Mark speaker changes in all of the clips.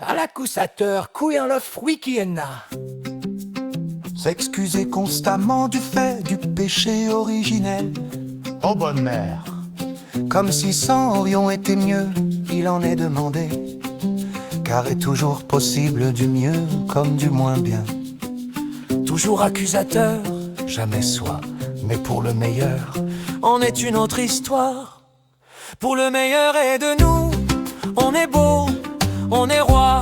Speaker 1: à l'accusateur, couillant le fruit qui est na.
Speaker 2: S'excuser constamment du fait du péché originel.
Speaker 3: Ô bonne mère,
Speaker 2: Comme si 100 aurions été mieux, il en est demandé. Car est toujours possible du mieux comme du moins bien.
Speaker 1: Toujours accusateur,
Speaker 2: Jamais soi, mais pour le meilleur.
Speaker 1: en est une autre histoire. Pour le meilleur et de nous, on est beau, on est roi.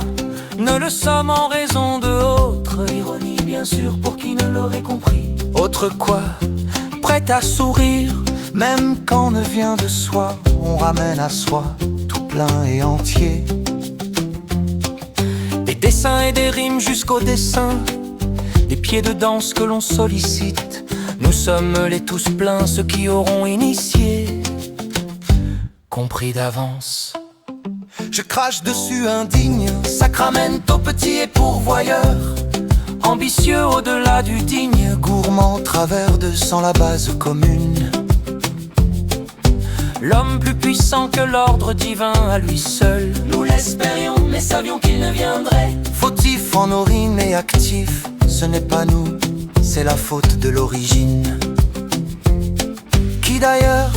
Speaker 1: Ne le sommes en raison de autre ironie, bien sûr, pour qui ne l'aurait compris. Autre quoi, prêt à sourire.
Speaker 2: Même quand ne vient de soi, on ramène à soi, tout plein et entier.
Speaker 1: Des dessins et des rimes jusqu'au dessin, des pieds de danse que l'on sollicite. Nous sommes les tous pleins, ceux qui auront initié, compris d'avance.
Speaker 2: Je crache dessus indigne,
Speaker 1: Sacramento petit et pourvoyeur, ambitieux au-delà du digne,
Speaker 2: gourmand travers de sans la base commune.
Speaker 1: l'homme plus puissant que l'ordre divin à lui seul. Nous l'espérions, mais savions qu'il ne viendrait.
Speaker 2: Fautif en urine et actif, ce n'est pas nous, c'est la faute de l'origine. Qui d'ailleurs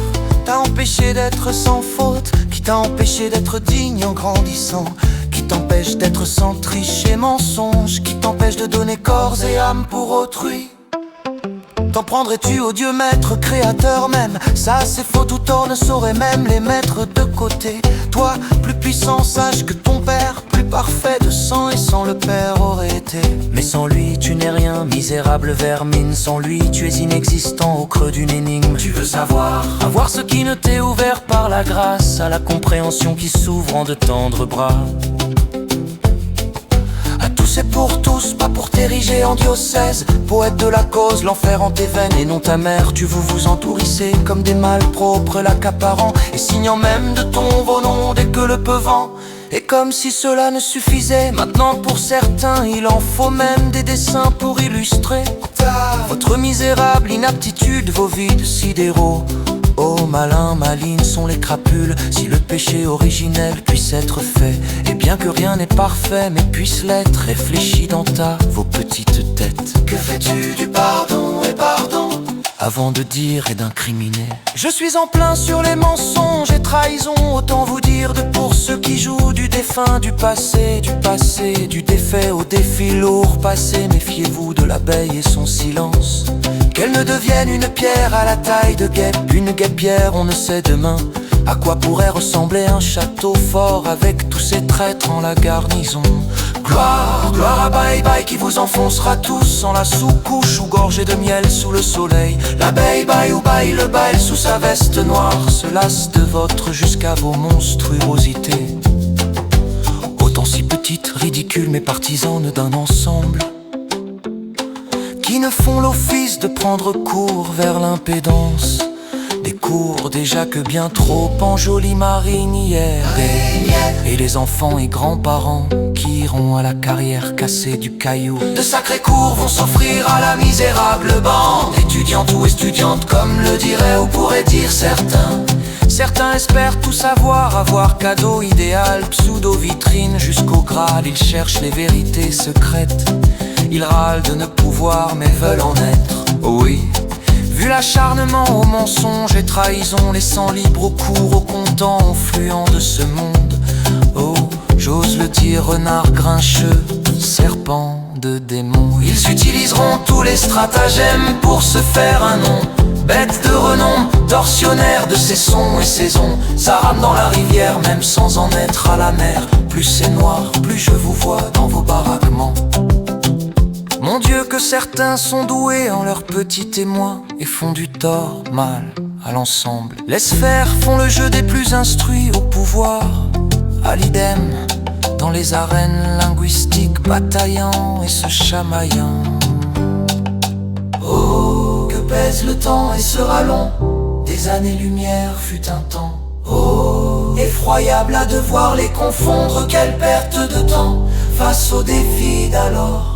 Speaker 2: t'a empêché d'être sans faute, qui t'a empêché d'être digne en grandissant, qui t'empêche d'être sans triche et mensonge, qui t'empêche de donner corps et âme pour autrui. T'en prendrais-tu au Dieu maître, créateur même? Ça c'est faux, tout tort ne saurait même les mettre de côté. Toi, plus puissant sage que ton père, plus parfait de sang et sans le père aurait été.
Speaker 1: Mais sans lui tu n'es rien, misérable vermine. Sans lui tu es inexistant au creux d'une énigme. Tu veux savoir, avoir ce qui ne t'est ouvert par la grâce, à la compréhension qui s'ouvre en de tendres bras.
Speaker 2: À tous et pour tous, pas pour t'ériger en diocèse. Poète de la cause, l'enfer en tes veines et non ta mère. Tu vous entourissez comme des malpropres l'accaparant, et signant même de ton vos noms dès que le peu vent. Et comme si cela ne suffisait, maintenant pour certains il en faut même des dessins pour illustrer votre misérable inaptitude, vos vides sidéraux. Oh malin, malines sont les crapules. Si le péché originel puisse être fait, et bien que rien n'est parfait mais puisse l'être, réfléchis dans vos petites têtes.
Speaker 1: Que fais-tu du pardon et pardon
Speaker 2: Avant de dire et d'incriminer.
Speaker 1: Je suis en plein sur les mensonges et trahisons. Autant vous dire de pour ceux qui jouent du défunt, du passé, du défait au défi lourd passé. Méfiez-vous de l'abeille et son silence, qu'elle ne devienne une pierre à la taille de guêpe. Une guêpière, on ne sait demain à quoi pourrait ressembler un château fort avec tous ces traîtres en la garnison. Gloire, gloire à Bye Bye qui vous enfoncera tous en la sous-couche ou gorgée de miel sous le soleil. L'abeille baille ou baille le bail sous sa veste noire se lasse de votre jusqu'à vos monstruosités. Autant si petites, ridicules mais partisanes d'un ensemble, qui ne font l'office de prendre cours vers l'impédance. Des cours déjà que bien trop en jolie marinière. Et les enfants et grands-parents qui iront à la carrière casser du caillou. De sacrés cours vont s'offrir à la misérable bande, étudiante ou estudiante comme le diraient ou pourraient dire certains. Certains espèrent tout savoir, avoir cadeau idéal, pseudo-vitrine jusqu'au Graal. Ils cherchent les vérités secrètes, ils râlent de ne pouvoir mais veulent en être. Oh oui, vu l'acharnement au mensonge et trahison, laissant libre au cours, au comptant, au fluent de ce monde. Oh, j'ose le dire, renard grincheux, serpent de démons. Ils utiliseront tous les stratagèmes pour se faire un nom. Bête de renom, tortionnaire de ces sons et saisons. Ça rame dans la rivière même sans en être à la mer. Plus c'est noir, plus je vous vois dans vos baraquements. Mon Dieu, que certains sont doués en leur petit témoin et font du tort mal à l'ensemble. Laisse faire, font le jeu des plus instruits au pouvoir, à l'idem, dans les arènes linguistiques, bataillant et se chamaillant. Oh, que pèse le temps et sera long, des années-lumière fut un temps. Oh, effroyable à devoir les confondre, quelle perte de temps face aux défis d'alors.